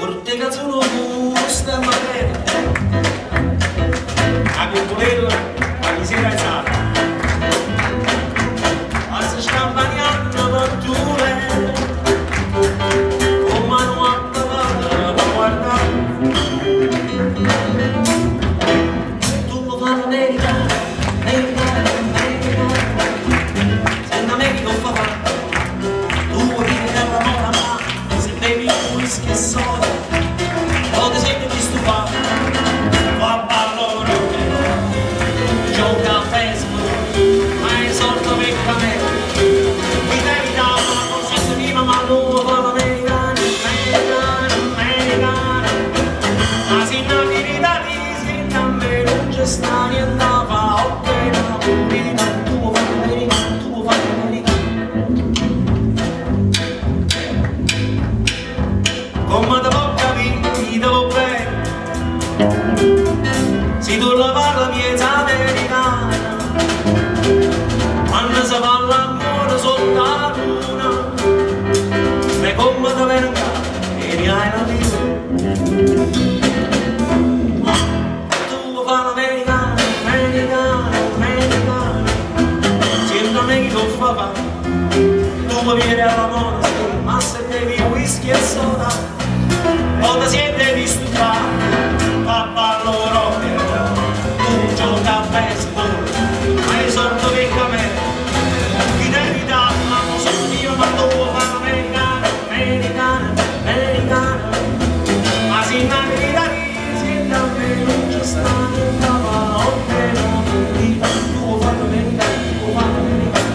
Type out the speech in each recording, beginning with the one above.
Porte cazzuno sta magari a Piccolello a chi si era alzata a se scampagnando batture con mano a parlare a guardare tu lo fai americano senza me che non fa tu vuoi dire la mora ma se bevi un whisky e soda o ti senti di stufare va ballo gioca a Facebook ma è sorto per camere mi devi dare una cosa che prima ma tu fa l'americano ma si navi da lì si a me non c'è sta niente da fa ok la pulita tu fa l'americano tu fa l'americano come da bocca vi devo bene si tu la parla miezza americana quando si fa l'amore sotto la luna e come da venga e ne hai la vita tu fa l'americano sembra me che non fa fa tu mi vieni alla moda ma se bevi whisky e soda o ti siete di stufare papà loro tu gioca a baseball ma è sorto che camera ti devi dare una cosa io ma tu fa l'americano ma si navi da lì si da me non c'è sta niente ma ok no tu fa l'americano tu fa l'americano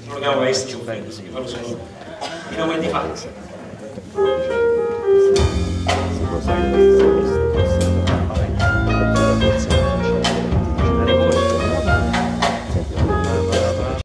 non abbiamo visto più bene, sì, loro sono i nomi di Fax.